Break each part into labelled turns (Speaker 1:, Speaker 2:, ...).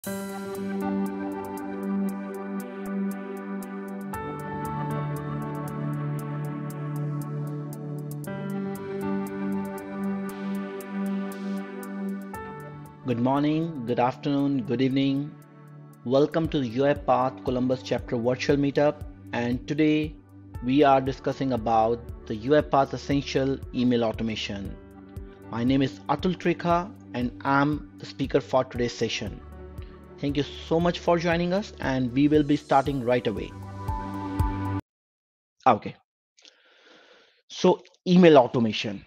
Speaker 1: Good morning, good afternoon, good evening. Welcome to the Uipath Columbus Chapter Virtual Meetup, and today we are discussing about the Uipath Essential Email Automation. My name is Atul Trikha and I'm the speaker for today's session. Thank you so much for joining us, and we will be starting right away. Okay, so email automation.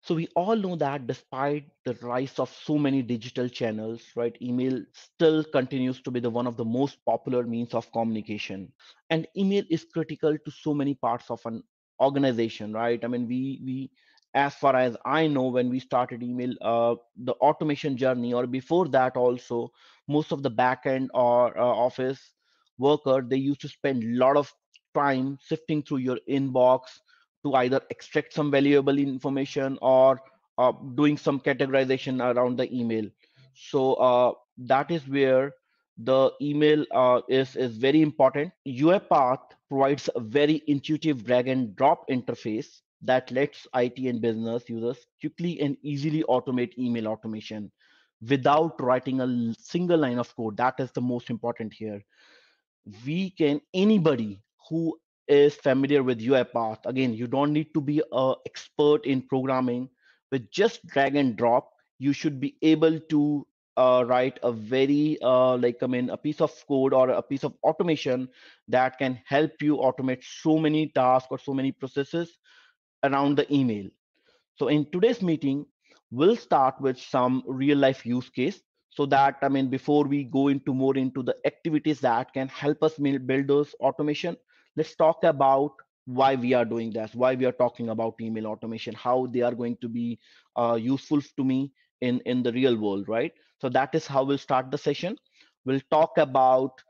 Speaker 1: So we all know that despite the rise of so many digital channels, right, email still continues to be the one of the most popular means of communication. And email is critical to so many parts of an organization, right? I mean, we as far as I know, when we started email, the automation journey, or before that also, most of the backend or office worker, they used to spend a lot of time sifting through your inbox to either extract some valuable information or doing some categorization around the email. So that is where the email is very important. UiPath provides a very intuitive drag and drop interface that lets IT and business users quickly and easily automate email automation without writing a single line of code. That is the most important here. We can, anybody who is familiar with UiPath, again, you don't need to be an expert in programming. With just drag and drop, you should be able to write a very a piece of code or a piece of automation that can help you automate so many tasks or so many processes around the email. So in today's meeting, we'll start with some real life use case, so that, I mean, before we go into more into the activities that can help us build those automation, let's talk about why we are doing this, why we are talking about email automation, how they are going to be useful to me in the real world, right? So that is how we'll start the session. We'll talk about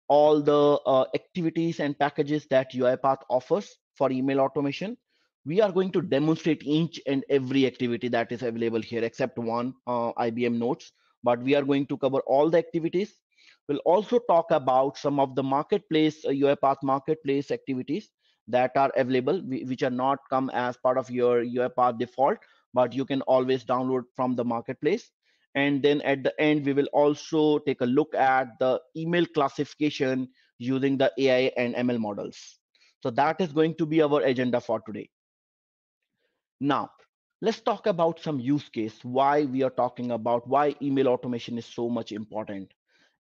Speaker 1: all the activities and packages that UiPath offers for email automation. We are going to demonstrate each and every activity that is available here except one, IBM Notes, but we are going to cover all the activities. We'll also talk about some of the marketplace, UiPath Marketplace activities that are available, which are not come as part of your UiPath default, but you can always download from the marketplace. And then at the end, we will also take a look at the email classification using the AI and ML models. So that is going to be our agenda for today. Now, let's talk about some use case, why we are talking about why email automation is so much important.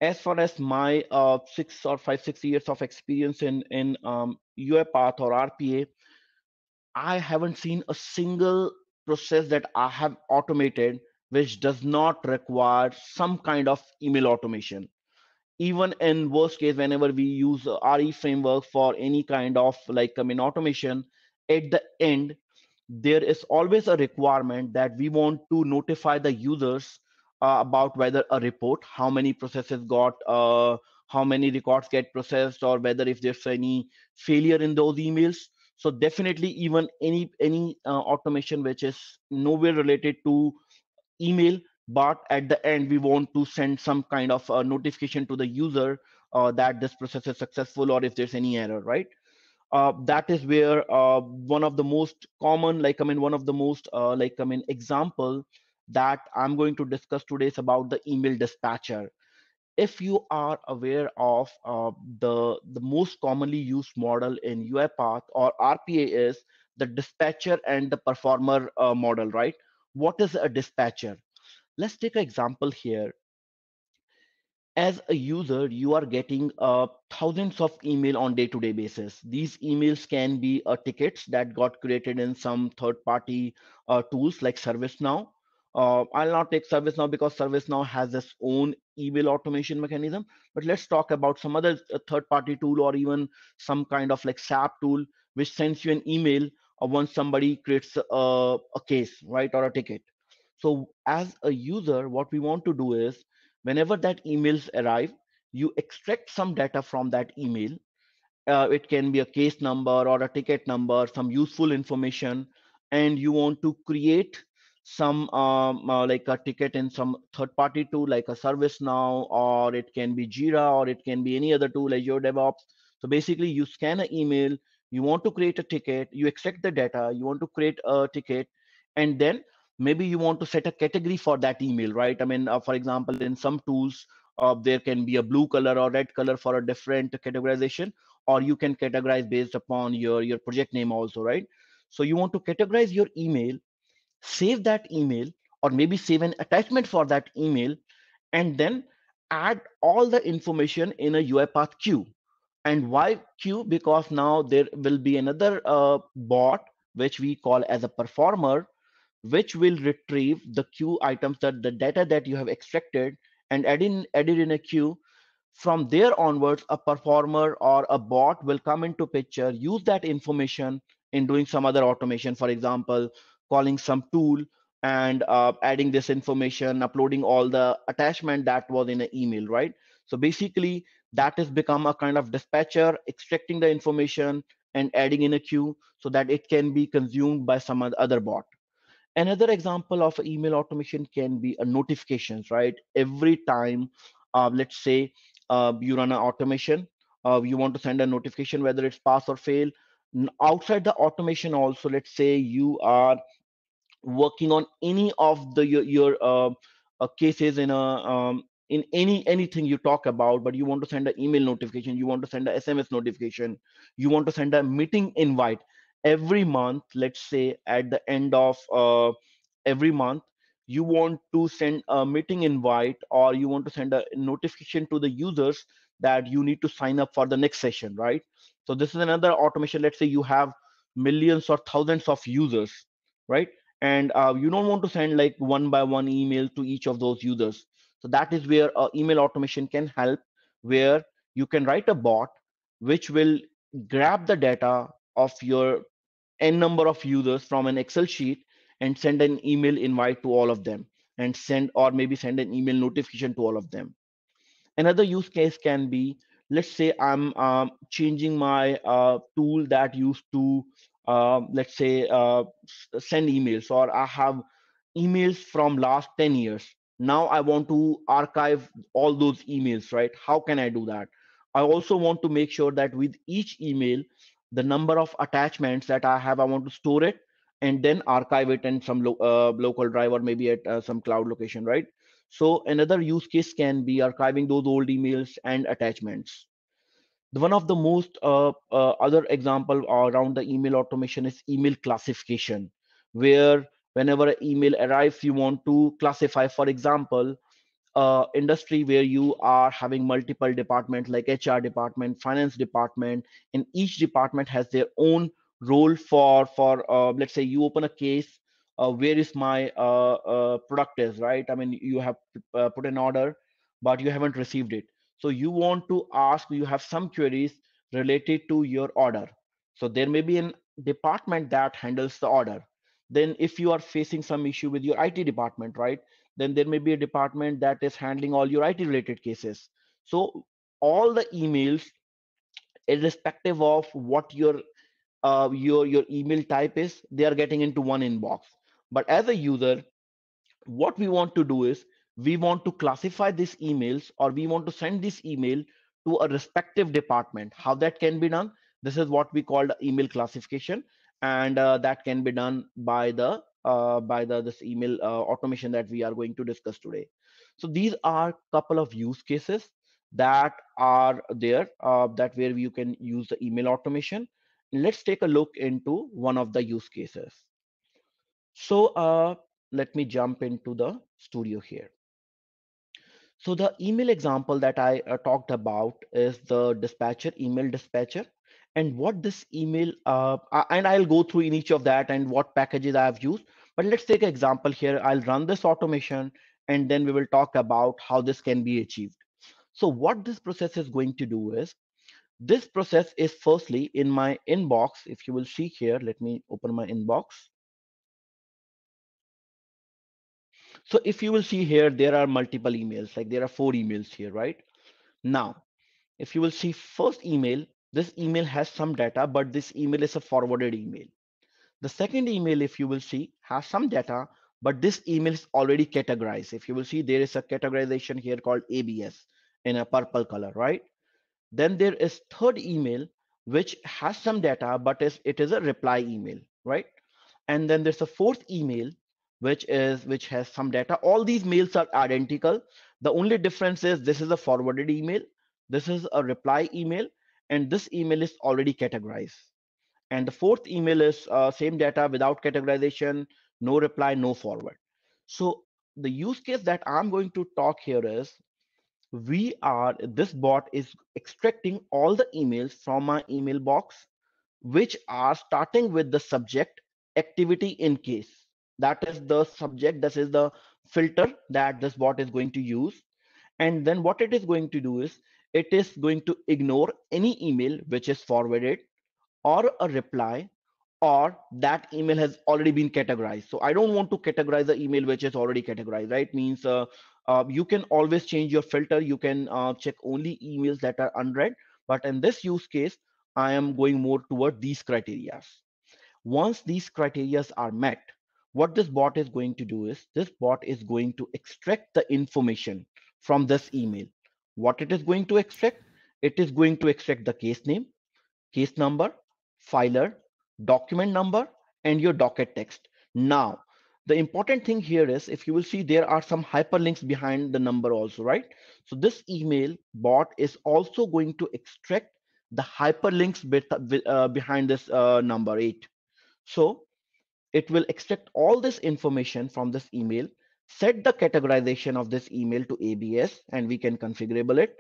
Speaker 1: As far as my 6 years of experience in UiPath or RPA, I haven't seen a single process that I have automated which does not require some kind of email automation. Even in worst case, whenever we use RE framework for any kind of automation, at the end there is always a requirement that we want to notify the users about whether a report, how many processes got, how many records get processed, or whether if there's any failure in those emails. So definitely, even any automation which is nowhere related to email, but at the end we want to send some kind of notification to the user that this process is successful, or if there's any error, right? That is where one of the most common, one of the most example that I'm going to discuss today is about the email dispatcher. If you are aware of the most commonly used model in UiPath or RPA is the dispatcher and the performer model, right? What is a dispatcher? Let's take an example here. As a user, you are getting thousands of email on day-to-day basis. These emails can be tickets that got created in some third-party tools like ServiceNow. I'll not take ServiceNow because ServiceNow has its own email automation mechanism. But let's talk about some other third-party tool, or even some kind of like SAP tool, which sends you an email once somebody creates a case, right, or a ticket. So as a user, what we want to do is, whenever that emails arrive, you extract some data from that email. It can be a case number or a ticket number, some useful information, and you want to create some like a ticket in some third party tool like a ServiceNow, or it can be Jira, or it can be any other tool like your DevOps. So basically you scan an email, you want to create a ticket, you extract the data, you want to create a ticket, and then maybe you want to set a category for that email, right? I mean, for example, in some tools, there can be a blue color or red color for a different categorization, or you can categorize based upon your project name also, right? So you want to categorize your email, save that email, or maybe save an attachment for that email, and then add all the information in a UiPath queue. And why queue? Because now there will be another bot which we call as a performer, which will retrieve the queue items, that the data that you have extracted and added in a queue. From there onwards, a performer or a bot will come into picture, use that information in doing some other automation, for example, calling some tool and adding this information, uploading all the attachment that was in an email, right? So basically, that has become a kind of dispatcher, extracting the information and adding in a queue so that it can be consumed by some other bot. Another example of email automation can be a notifications, right? Every time, let's say you run an automation, you want to send a notification whether it's pass or fail. Outside the automation also, let's say you are working on any of your cases in anything you talk about, but you want to send an email notification, you want to send a SMS notification, you want to send a meeting invite every month. Let's say at the end of every month, you want to send a meeting invite, or you want to send a notification to the users that you need to sign up for the next session, right? So this is another automation. Let's say you have millions or thousands of users, right? And you don't want to send like one by one email to each of those users. So that is where email automation can help, where you can write a bot which will grab the data of your n number of users from an Excel sheet and send an email invite to all of them, and send, or maybe send an email notification to all of them. Another use case can be, let's say I'm changing my tool that used to, let's say, send emails, or I have emails from last 10 years. Now I want to archive all those emails, right? How can I do that? I also want to make sure that with each email, the number of attachments that I have, I want to store it and then archive it in some local drive, or maybe at some cloud location, right? So another use case can be archiving those old emails and attachments. One of the most other example around the email automation is email classification, where whenever an email arrives, you want to classify. For example, industry where you are having multiple departments like HR department, finance department, and each department has their own role for let's say you open a case, where is my product is, right? I mean, you have put an order, but you haven't received it. So you want to ask, you have some queries related to your order. So there may be an department that handles the order. Then if you are facing some issue with your IT department, right, then there may be a department that is handling all your IT related cases. So all the emails, irrespective of what your email type is, they are getting into one inbox. But as a user, what we want to do is, we want to classify these emails, or we want to send this email to a respective department. How that can be done? This is what we call the email classification, and that can be done by the this email automation that we are going to discuss today. So these are couple of use cases that are there, that where you can use the email automation. Let's take a look into one of the use cases. So let me jump into the studio here. So the email example that I talked about is the dispatcher, email dispatcher. And what this email, and I'll go through in each of that and what packages I have used. But let's take an example here. I'll run this automation, and then we will talk about how this can be achieved. So what this process is going to do is, this process is firstly in my inbox. If you will see here, let me open my inbox. So if you will see here, there are multiple emails, like there are 4 emails here, right? Now, if you will see first email, this email has some data, but this email is a forwarded email. The second email, if you will see, has some data, but this email is already categorized. If you will see, there is a categorization here called ABS in a purple color, right? Then there is third email, which has some data, but it is a reply email, right? And then there's a fourth email, which has some data. All these mails are identical. The only difference is this is a forwarded email, this is a reply email, and this email is already categorized. And the fourth email is same data without categorization, no reply, no forward. So the use case that I'm going to talk here is this bot is extracting all the emails from my email box, which are starting with the subject activity in case. That is the subject, this is the filter that this bot is going to use. And then what it is going to do is it is going to ignore any email which is forwarded or a reply, or that email has already been categorized. So I don't want to categorize the email which is already categorized, right? Means you can always change your filter. You can check only emails that are unread. But in this use case, I am going more toward these criteria. Once these criteria are met, what this bot is going to do is this bot is going to extract the information from this email. What it is going to extract? It is going to extract the case name, case number, filer, document number, and your docket text. Now, the important thing here is if you will see there are some hyperlinks behind the number also, right? So this email bot is also going to extract the hyperlinks behind this number 8. So it will extract all this information from this email, set the categorization of this email to ABS, and we can configurable it.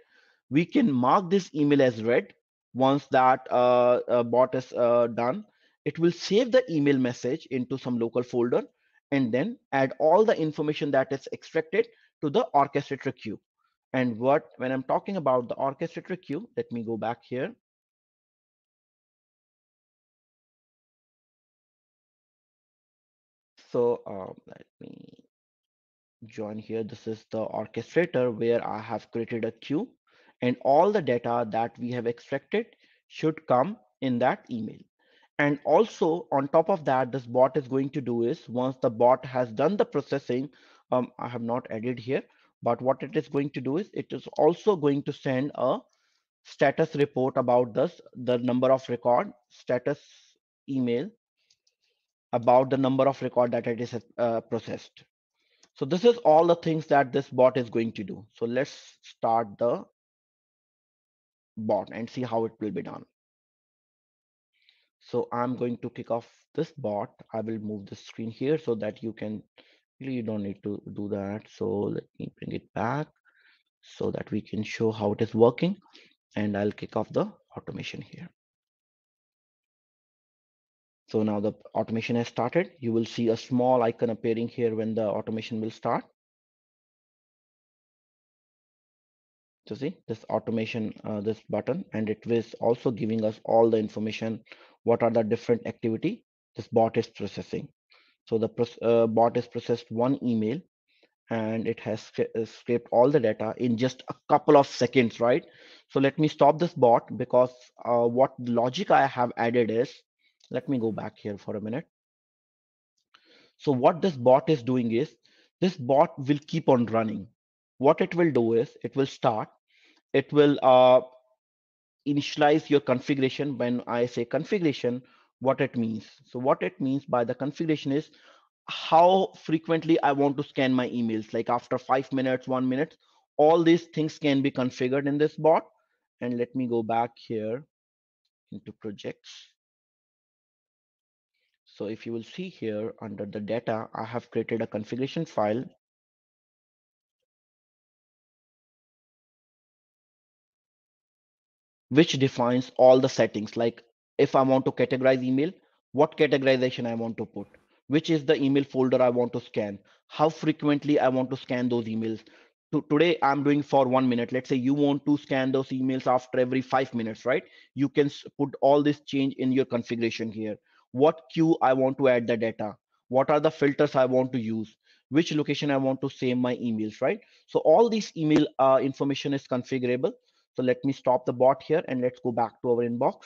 Speaker 1: We can mark this email as read. Once that bot is done, it will save the email message into some local folder and then add all the information that is extracted to the orchestrator queue. And when I'm talking about the orchestrator queue, let me go back here. So let me join here. This is the orchestrator where I have created a queue, and all the data that we have extracted should come in that email. And also on top of that, this bot is going to do is once the bot has done the processing, I have not added here, but what it is going to do is it is also going to send a status report about the number of record status email about the number of record that it is processed. So this is all the things that this bot is going to do. So let's start the bot and see how it will be done. So I'm going to kick off this bot. I will move the screen here so that you don't need to do that. So let me bring it back so that we can show how it is working, and I'll kick off the automation here. So now the automation has started. You will see a small icon appearing here when the automation will start. So see this automation, this button, and it is also giving us all the information. What are the different activity this bot is processing? So the bot is processed one email, and it has scraped all the data in just a couple of seconds, right? So let me stop this bot because what logic I have added is, let me go back here for a minute. So what this bot is doing is this bot will keep on running. What it will do is it will start. It will initialize your configuration. When I say configuration, what it means. So what it means by the configuration is how frequently I want to scan my emails, like after 5 minutes, 1 minute, all these things can be configured in this bot. And let me go back here into projects. So if you will see here under the data, I have created a configuration file which defines all the settings. Like if I want to categorize email, what categorization I want to put, which is the email folder I want to scan, how frequently I want to scan those emails. Today I'm doing for 1 minute. Let's say you want to scan those emails after every 5 minutes, right? You can put all this change in your configuration here. What queue I want to add the data, what are the filters I want to use, which location I want to save my emails, right? So all these email information is configurable. So let me stop the bot here and let's go back to our inbox.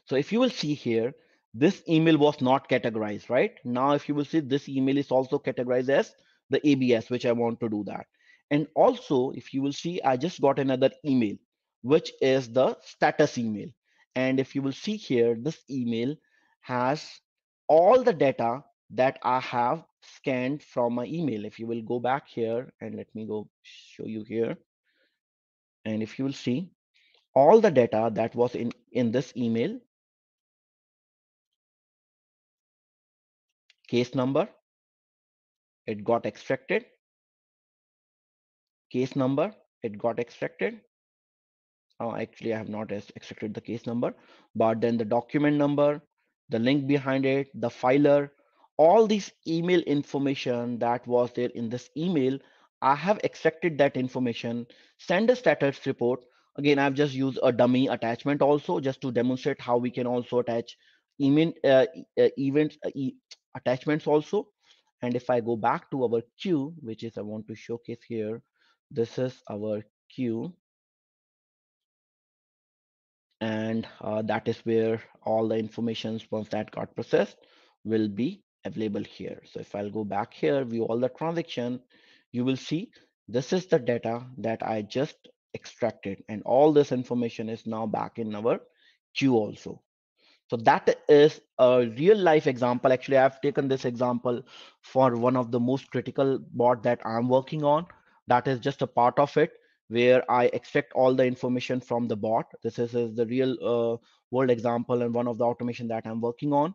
Speaker 1: So if you will see here, this email was not categorized, right? Now, if you will see, this email is also categorized as the ABS, which I want to do that. And also, if you will see, I just got another email, which is the status email. And if you will see here, this email has all the data that I have scanned from my email. If you will go back here and let me go show you here. And if you will see all the data that was in this email, case number, it got extracted, case number, it got extracted. Actually, I have not extracted the case number, but then the document number, the link behind it, the filer, all these email information that was there in this email, I have extracted that information, send a status report. Again, I've just used a dummy attachment also just to demonstrate how we can also attach email events attachments also. And if I go back to our queue, which is I want to showcase here, this is our queue, and that is where all the informations once that got processed will be available here. So if I'll go back here, view all the transaction, you will see this is the data that I just extracted, and all this information is now back in our queue also. So that is a real life example. Actually, I've taken this example for one of the most critical bot that I'm working on. That is just a part of it where I extract all the information from the bot. This is the real world example and one of the automation that I'm working on.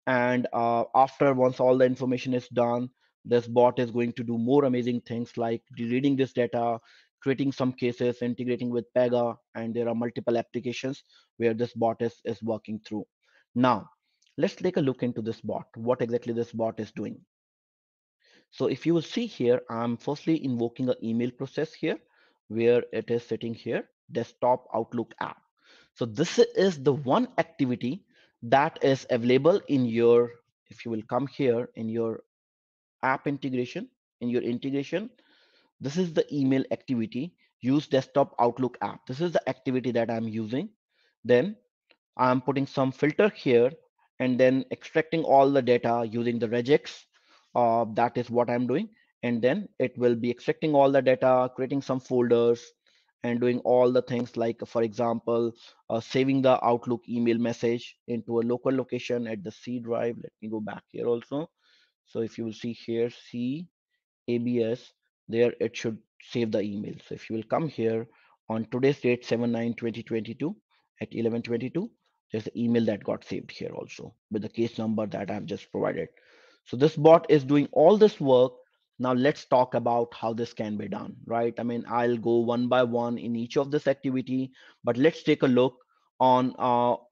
Speaker 1: And after once all the information is done, this bot is going to do more amazing things like reading this data, creating some cases, integrating with Pega, and there are multiple applications where this bot is working through. Now, let's take a look into this bot, what exactly this bot is doing. So if you will see here, I'm firstly invoking an email process here where it is sitting here, desktop Outlook app. So this is the one activity that is available in your, if you will come here in your app integration, in your integration, this is the email activity, use desktop Outlook app. This is the activity that I'm using. Then I'm putting some filter here and then extracting all the data using the regex. That is what I'm doing. And then it will be extracting all the data, creating some folders, and doing all the things like, for example, saving the Outlook email message into a local location at the C drive. Let me go back here also. So if you will see here, C ABS, there it should save the email. So if you will come here on today's date, 7/9/2022 at 11:22, there's an email that got saved here also with the case number that I've just provided. So this bot is doing all this work. Now let's talk about how this can be done, right? I mean, I'll go one by one in each of this activity, but let's take a look on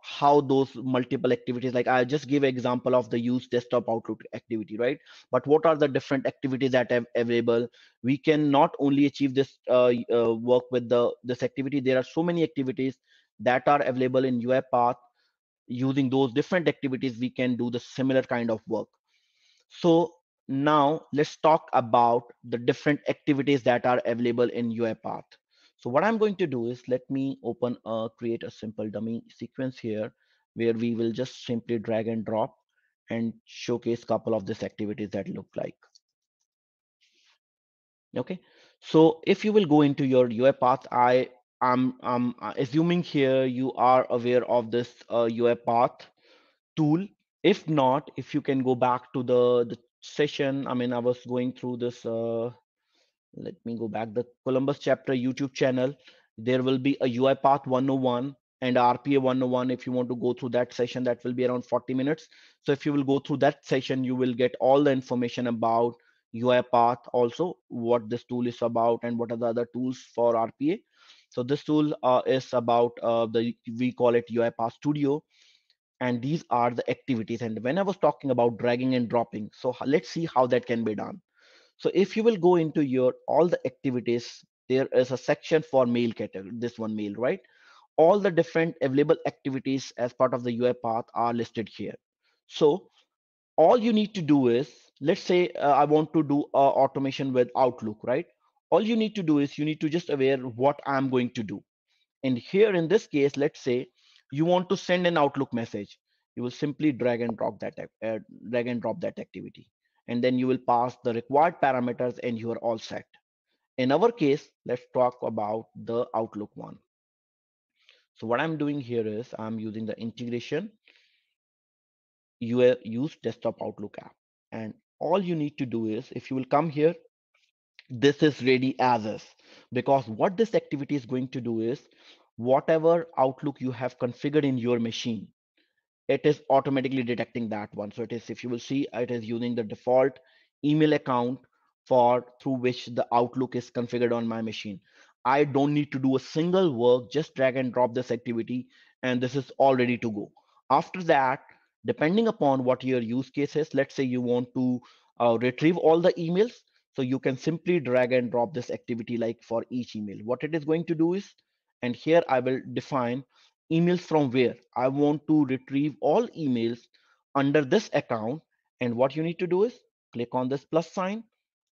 Speaker 1: how those multiple activities, like I just give an example of the use desktop Outlook activity, right? But what are the different activities that are available? We can not only achieve this work with this activity, there are so many activities that are available in UiPath. Using those different activities, we can do the similar kind of work. So now let's talk about the different activities that are available in UiPath. So what I'm going to do is let me create a simple dummy sequence here where we will just simply drag and drop and showcase a couple of these activities that look like. Okay, so if you will go into your UiPath, I'm assuming here you are aware of this UiPath tool. If not, if you can go back to the session, I mean, I was going through this. Let me go back. The Columbus chapter YouTube channel. There will be a UiPath 101 and RPA 101. If you want to go through that session, that will be around 40 minutes. So if you will go through that session, you will get all the information about UiPath, also what this tool is about and what are the other tools for RPA. So this tool is about we call it UiPath Studio, and these are the activities. And when I was talking about dragging and dropping, so let's see how that can be done. So if you will go into your all the activities, there is a section for mail category, this one mail, right? All the different available activities as part of the UiPath are listed here. So all you need to do is, let's say I want to do automation with Outlook, right? All you need to do is you need to just aware what I'm going to do. And here in this case, let's say you want to send an Outlook message. you will simply drag and drop that activity, and then you will pass the required parameters and you are all set. In our case, let's talk about the Outlook one. So what I'm doing here is I'm using the integration use desktop Outlook app. And all you need to do is, if you will come here, this is ready as is, because what this activity is going to do is whatever Outlook you have configured in your machine, it is automatically detecting that one. So it is, if you will see, it is using the default email account for through which the Outlook is configured on my machine. I don't need to do a single work, just drag and drop this activity, and this is all ready to go. After that, depending upon what your use case is, let's say you want to retrieve all the emails, so you can simply drag and drop this activity like for each email. What it is going to do is, and here I will define emails from where I want to retrieve all emails under this account. And what you need to do is click on this plus sign,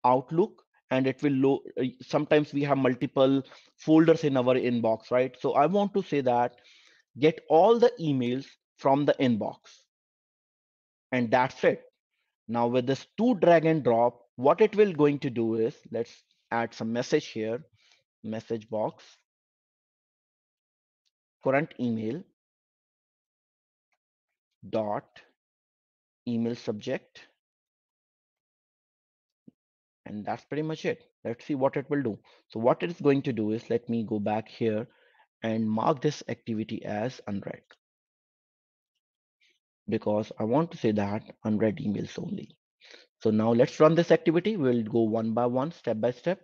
Speaker 1: Outlook, and it will load. Sometimes we have multiple folders in our inbox, right? So I want to say that get all the emails from the inbox, and that's it. Now with this two drag and drop, what it will going to do is, let's add some message here, message box, current email dot email subject, and that's pretty much it. Let's see what it will do. So what it is going to do is, let me go back here and mark this activity as unread, because I want to say that unread emails only. So now let's run this activity. We'll go one by one, step by step.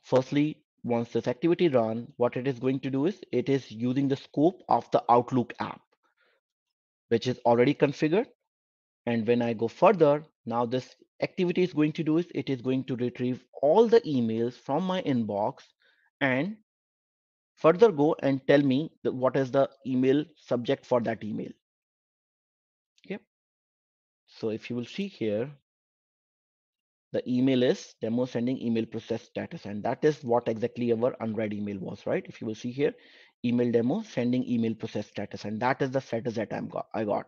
Speaker 1: Firstly, once this activity run, what it is going to do is, it is using the scope of the Outlook app, which is already configured. And when I go further, now this activity is going to do is, it is going to retrieve all the emails from my inbox and further go and tell me what is the email subject for that email. Okay. So if you will see here, the email is demo sending email process status, and that is what exactly our unread email was, right? If you will see here, email demo sending email process status, and that is the status that I got.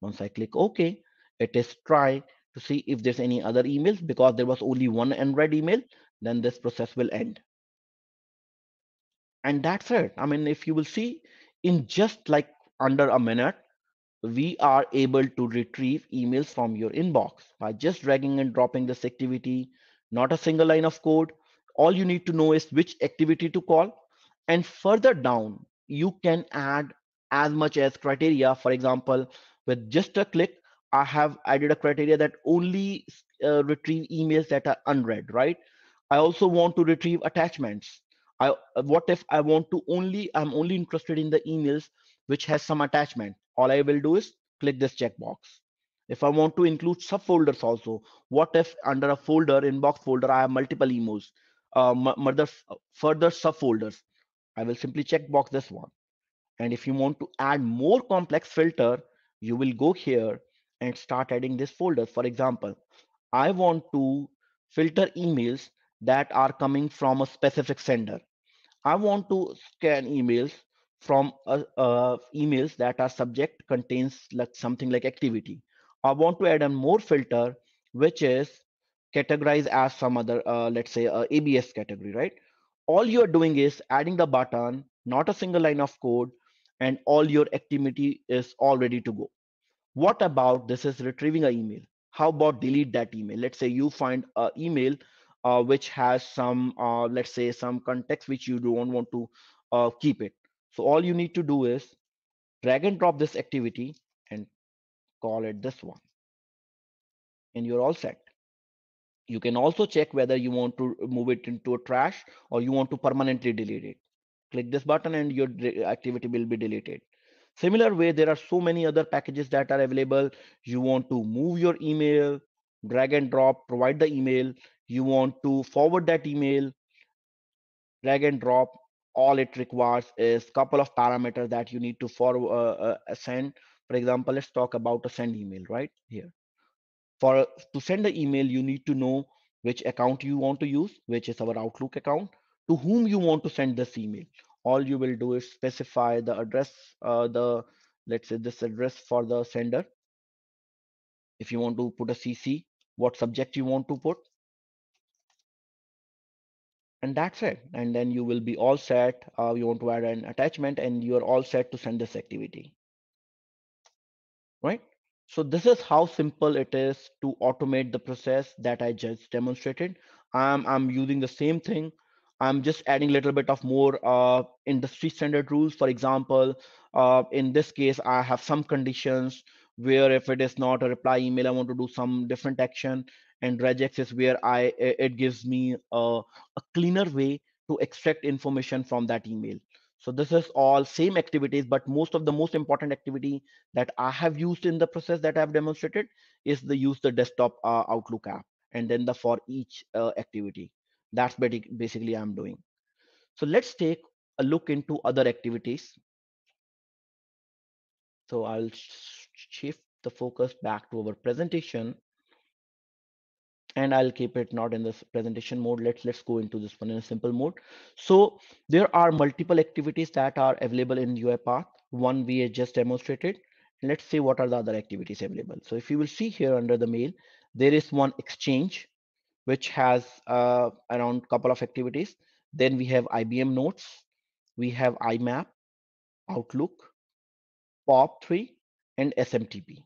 Speaker 1: Once I click OK, it is try to see if there's any other emails, because there was only one unread email, then this process will end. And that's it. I mean, if you will see, in just like under a minute, we are able to retrieve emails from your inbox by just dragging and dropping this activity, not a single line of code. All you need to know is which activity to call. And further down, you can add as much as criteria. For example, with just a click, I have added a criteria that only retrieve emails that are unread, right? I also want to retrieve attachments. What if I want to I'm only interested in the emails which has some attachment? All I will do is click this checkbox. If I want to include subfolders also, what if under a folder, inbox folder, I have multiple emails, further subfolders? I will simply check box this one. And if you want to add more complex filter, you will go here and start adding this folder. For example, I want to filter emails that are coming from a specific sender. I want to scan emails from emails that are subject contains like something like activity. I want to add a more filter, which is categorized as some other, let's say, ABS category, right? All you are doing is adding the button, not a single line of code, and all your activity is all ready to go. What about this is retrieving an email? How about delete that email? Let's say you find an email which has some, let's say, some context which you don't want to keep it. So all you need to do is drag and drop this activity and call it this one, and you're all set. You can also check whether you want to move it into a trash or you want to permanently delete it. Click this button and your activity will be deleted. Similar way, there are so many other packages that are available. You want to move your email, drag and drop, provide the email. You want to forward that email, drag and drop. All it requires is couple of parameters that you need to forward, send. For example, let's talk about a send email right here. For to send the email, you need to know which account you want to use, which is our Outlook account, to whom you want to send this email. all you will do is specify the address, the let's say this address for the sender. If you want to put a CC, what subject you want to put, and that's it. And then you will be all set. You want to add an attachment, and you are all set to send this activity, right? So this is how simple it is to automate the process that I just demonstrated. I'm using the same thing. I'm just adding a little bit of more industry standard rules. For example, in this case, I have some conditions where if it is not a reply email, I want to do some different action. And regex is where it gives me a cleaner way to extract information from that email. So this is all same activities, but most of the most important activity that I have used in the process that I've demonstrated is the use the desktop Outlook app, and then the for each activity. That's basically I'm doing. So let's take a look into other activities. So I'll shift the focus back to our presentation, and I'll keep it not in this presentation mode. Let's go into this one in a simple mode. So there are multiple activities that are available in UiPath. One we just demonstrated. Let's see what are the other activities available. So if you will see here under the mail, there is one exchange which has around couple of activities. Then we have IBM Notes, we have IMAP, Outlook, POP3, and SMTP.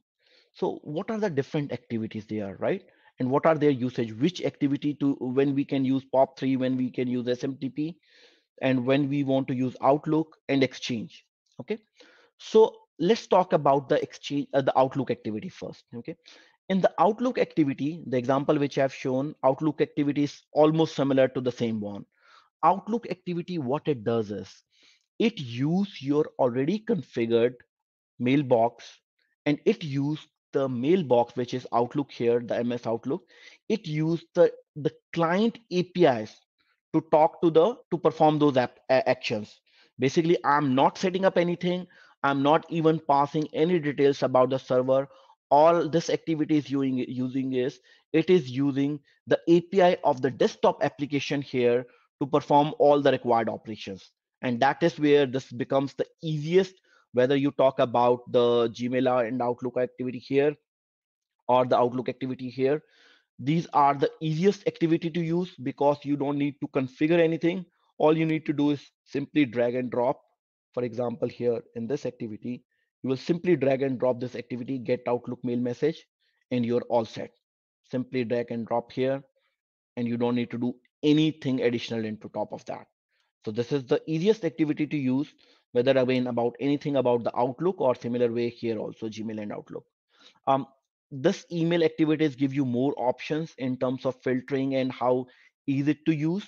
Speaker 1: So what are the different activities there, right? And what are their usage? Which activity to when we can use POP3, when we can use SMTP, and when we want to use Outlook and Exchange. Okay. So let's talk about the exchange, the Outlook activity first. Okay. In the Outlook activity, the example which I've shown, Outlook activity is almost similar to the same one. Outlook activity, what it does is it use your already configured mailbox, and it used the mailbox which is Outlook here, the MS Outlook. It used the client APIs to talk to the to perform those actions. Basically, I'm not setting up anything. I'm not even passing any details about the server. All this activity is using is it is using the API of the desktop application here to perform all the required operations. And that is where this becomes the easiest, whether you talk about the Gmail and Outlook activity here or the Outlook activity here. These are the easiest activity to use because you don't need to configure anything. All you need to do is simply drag and drop. For example, here in this activity, you will simply drag and drop this activity, get Outlook mail message, and you're all set. Simply drag and drop here, and you don't need to do anything additional into top of that. So this is the easiest activity to use, whether again about anything about the Outlook or similar way here also Gmail and Outlook. um, this email activities give you more options in terms of filtering and how easy to use.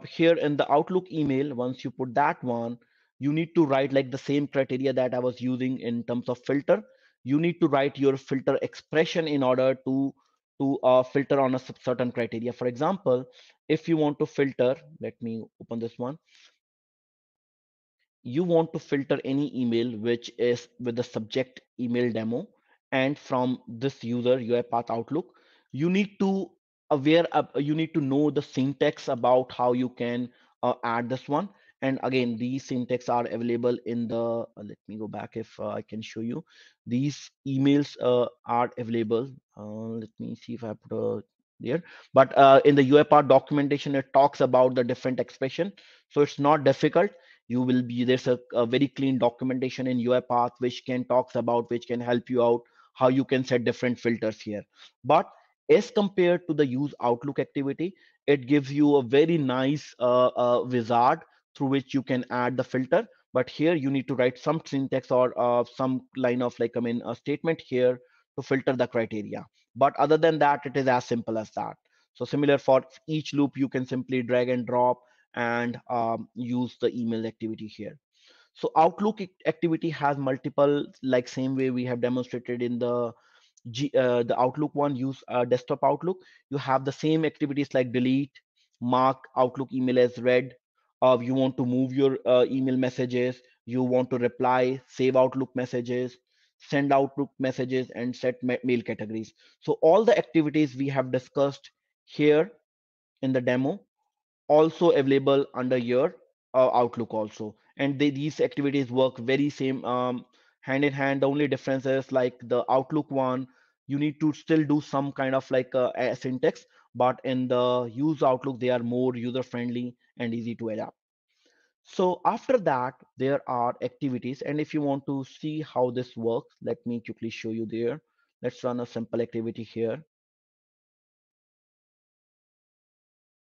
Speaker 1: Here in the Outlook email, once you put that one, you need to write like the same criteria that I was using in terms of filter. You need to write your filter expression in order to filter on a certain criteria. For example, if you want to filter, let me open this one. You want to filter any email which is with the subject email demo and from this user UiPath Outlook, you need to you need to know the syntax about how you can add this one. And again, these syntax are available in the let me go back if I can show you. These emails are available. Let me see if I put a there. But in the UiPath documentation, it talks about the different expression, so it's not difficult. You will be there's a very clean documentation in UiPath which can talks about which can help you out how you can set different filters here. But as compared to the use Outlook activity, it gives you a very nice wizard through which you can add the filter. But here you need to write some syntax or some line of like I mean a statement here to filter the criteria. But other than that, it is as simple as that. So similar for each loop, you can simply drag and drop and use the email activity here. So Outlook activity has multiple, like same way we have demonstrated in the Outlook one, use desktop Outlook. You have the same activities like delete, mark Outlook email as read. You want to move your email messages, you want to reply, save Outlook messages, send Outlook messages, and set mail categories. So all the activities we have discussed here in the demo also available under here Outlook also, and these activities work very same hand in hand. The only difference is like the Outlook one, you need to still do some kind of like a syntax, but in the use Outlook, they are more user friendly and easy to adapt. So after that, there are activities, and if you want to see how this works, let me quickly show you there. Let's run a simple activity here.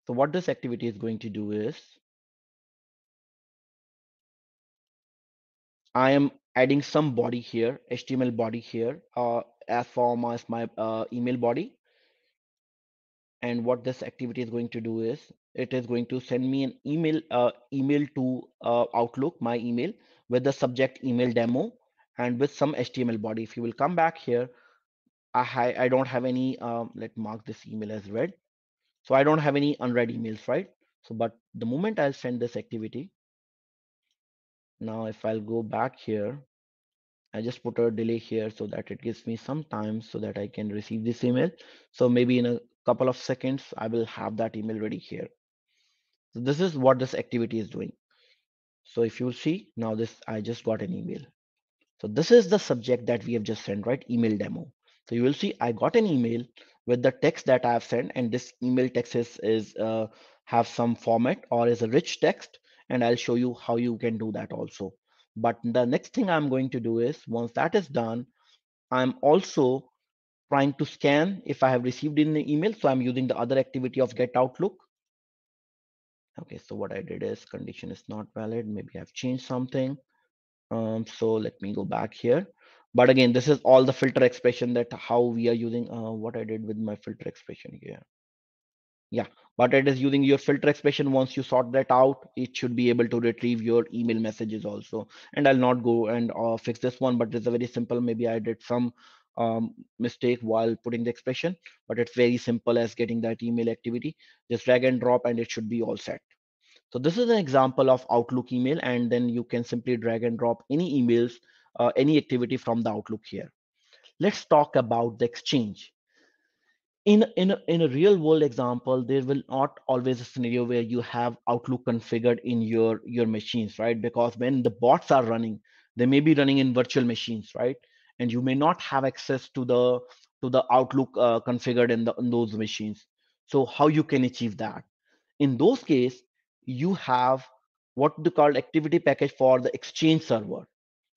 Speaker 1: So what this activity is going to do is, I am adding some body here, HTML body here, as form as my email body. And what this activity is going to do is, it is going to send me an email to Outlook, my email, with the subject email demo and with some HTML body. If you will come back here, I don't have any, let mark this email as read. So I don't have any unread emails, right? So, but the moment I'll send this activity, now if I'll go back here, I just put a delay here so that it gives me some time so that I can receive this email. So maybe in a couple of seconds, I will have that email ready here. So this is what this activity is doing. So if you see now this, I just got an email. So this is the subject that we have just sent, right? Email demo. So you will see I got an email with the text that I have sent, and this email text is have some format or is a rich text, and I'll show you how you can do that also. But the next thing I'm going to do is, once that is done, I'm also trying to scan if I have received in the email. So I'm using the other activity of get Outlook. Okay, so what I did is condition is not valid. Maybe I've changed something. So let me go back here. But again, this is all the filter expression that how we are using what I did with my filter expression here. Yeah, but it is using your filter expression. Once you sort that out, it should be able to retrieve your email messages also. And I'll not go and fix this one, but it's a very simple. Maybe I did some mistake while putting the expression, but it's very simple as getting that email activity. Just drag and drop, and it should be all set. So this is an example of Outlook email, and then you can simply drag and drop any emails, any activity from the Outlook here. Let's talk about the Exchange. In a real world example, there will not always a scenario where you have Outlook configured in your machines, right? Because when the bots are running, they may be running in virtual machines, right? And you may not have access to the Outlook configured in those machines. So how you can achieve that? In those case, you have what they call activity package for the Exchange server.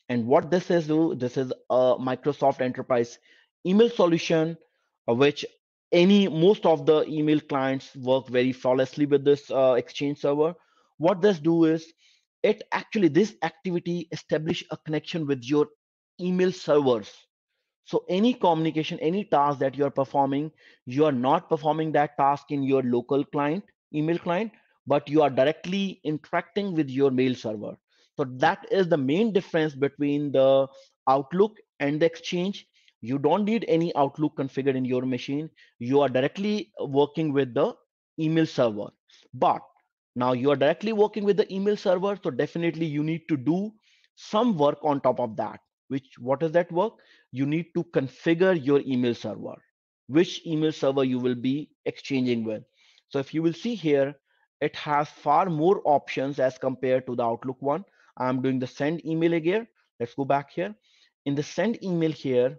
Speaker 1: And what this is, this is a Microsoft Enterprise email solution, which any most of the email clients work very flawlessly with this Exchange server. What this do is, it actually this activity establish a connection with your email servers. So any communication, any task that you are performing, you are not performing that task in your local client, email client, but you are directly interacting with your mail server. So that is the main difference between the Outlook and the Exchange. You don't need any Outlook configured in your machine. You are directly working with the email server. But now you are directly working with the email server, so definitely you need to do some work on top of that. Which what is that work? You need to configure your email server, which email server you will be exchanging with. So if you will see here, it has far more options as compared to the Outlook one. I'm doing the send email again. Let's go back here. In the send email here,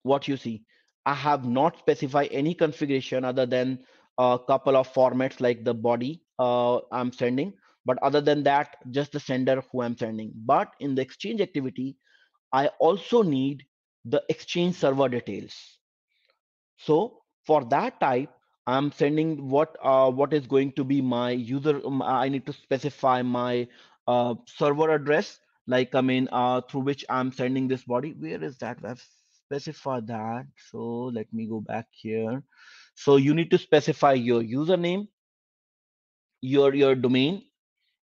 Speaker 1: what you see, I have not specified any configuration other than a couple of formats like the body I'm sending. But other than that, just the sender who I'm sending. But in the Exchange activity, I also need the Exchange server details. So for that type, I'm sending what is going to be my user. I need to specify my server address, like I mean through which I'm sending this body. Where is that? I've specified that. So let me go back here. So you need to specify your username, your domain,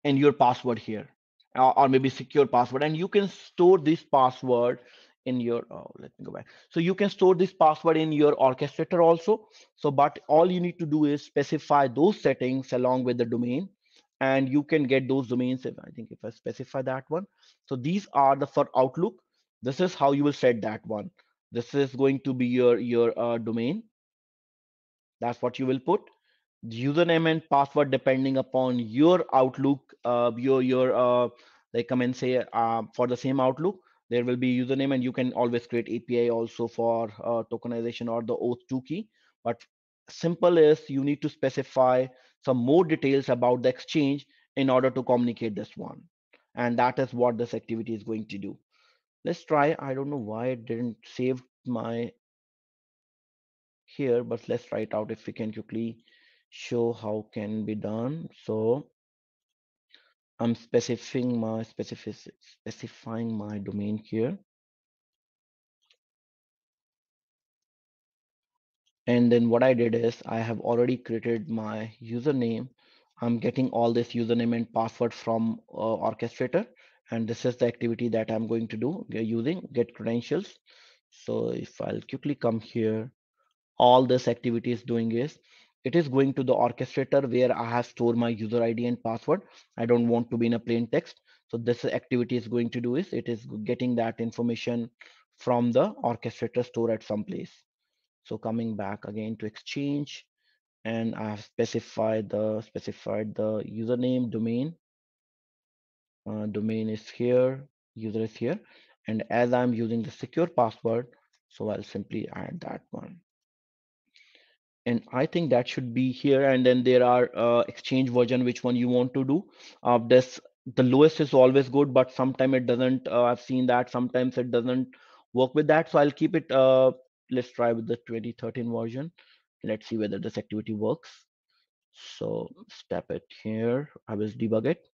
Speaker 1: and your password here, or maybe secure password, and you can store this password in your let me go back. So you can store this password in your orchestrator also. So but all you need to do is specify those settings along with the domain, and you can get those domains. If I think if I specify that one, so these are the for Outlook. This is how you will set that one. This is going to be your domain. That's what you will put. username and password depending upon your Outlook, like come and say for the same Outlook, there will be username, and you can always create API also for tokenization or the auth2 key. But simple is you need to specify some more details about the exchange in order to communicate this one, and that is what this activity is going to do. Let's try. I don't know why it didn't save my here, but let's try it out if we can quickly show how can be done. So I'm specifying my domain here. And then what I did is I have already created my username. I'm getting all this username and password from Orchestrator. And this is the activity that I'm going to do using get credentials. So if I'll quickly come here, all this activity is doing is it is going to the orchestrator where I have stored my user ID and password. I don't want to be in a plain text. So this activity is going to do is it is getting that information from the orchestrator store at some place. So coming back again to Exchange, and I have specified the username domain. Domain is here, user is here, and as I'm using the secure password, so I'll simply add that one. And I think that should be here. And then there are exchange version, which one you want to do. This the lowest is always good, but sometimes it doesn't. I've seen that sometimes it doesn't work with that. So I'll keep it. Let's try with the 2013 version. Let's see whether this activity works. So step it here. I will debug it.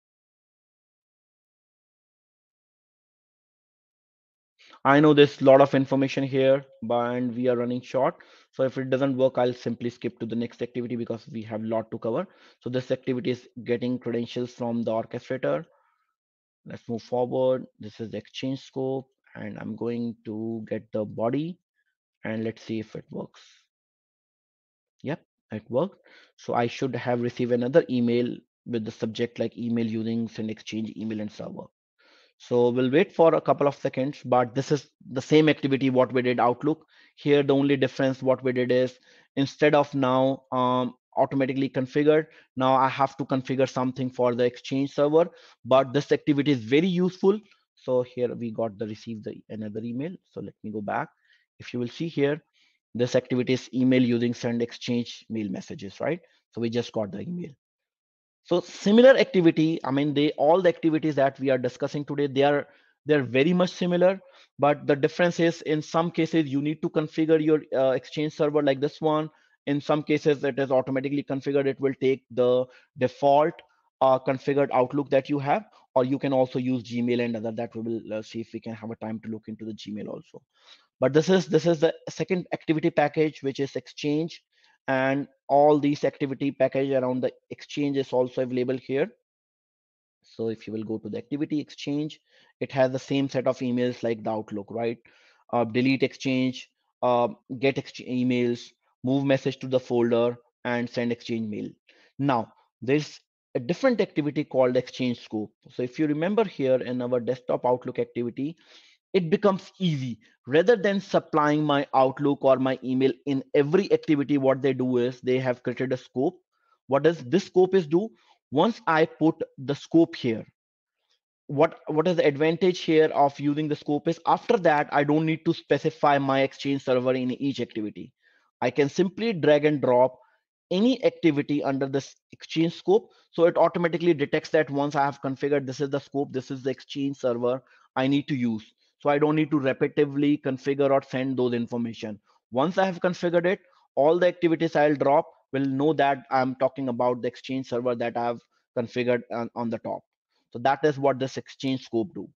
Speaker 1: I know there's a lot of information here, and we are running short. So if it doesn't work, I'll simply skip to the next activity because we have a lot to cover. So this activity is getting credentials from the orchestrator. Let's move forward. This is the exchange scope, and I'm going to get the body, and let's see if it works. Yep, it worked. So I should have received another email with the subject like email using send exchange email and server. So we'll wait for a couple of seconds, but this is the same activity what we did Outlook. Here, the only difference what we did is instead of now automatically configured, now I have to configure something for the Exchange server. But this activity is very useful. So here we got the receive the another email. So let me go back. If you will see here, this activity is email using send exchange mail messages, right? So we just got the email. So similar activity, I mean, they all the activities that we are discussing today, they're very much similar, but the difference is in some cases you need to configure your Exchange server like this one. In some cases, it is automatically configured. It will take the default configured Outlook that you have, or you can also use Gmail and other that we will see if we can have a time to look into the Gmail also. But this is the second activity package, which is Exchange, and all these activity package around the Exchange is also available here. So if you will go to the activity Exchange, it has the same set of emails like the Outlook, right? Delete Exchange, get exchange emails, move message to the folder, and send Exchange mail. Now there's a different activity called Exchange scope. So if you remember here in our desktop Outlook activity, it becomes easy. Rather than supplying my Outlook or my email in every activity, what they do is they have created a scope. What does this scope is do? Once I put the scope here, what is the advantage here of using the scope is after that I don't need to specify my Exchange server in each activity. I can simply drag and drop any activity under this Exchange scope, so it automatically detects that once I have configured this is the scope, this is the Exchange server I need to use. So I don't need to repetitively configure or send those information. Once I have configured it, all the activities I'll drop will know that I'm talking about the Exchange server that I've configured on the top. So that is what this Exchange scope do.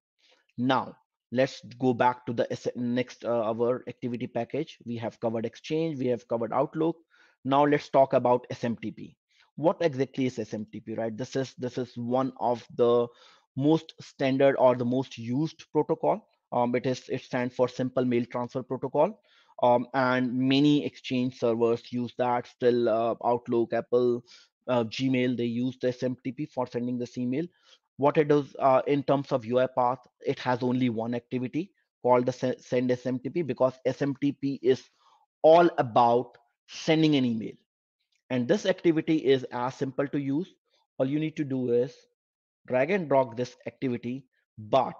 Speaker 1: Now let's go back to the next our activity package. We have covered Exchange, we have covered Outlook. Now let's talk about SMTP. What exactly is SMTP, right? This is one of the most standard or the most used protocol. It stands for Simple Mail Transfer Protocol. And many Exchange servers use that still. Outlook, Apple, Gmail, they use the SMTP for sending this email. What it does in terms of UiPath, it has only one activity called the send SMTP, because SMTP is all about sending an email. And this activity is as simple to use. All you need to do is drag and drop this activity, but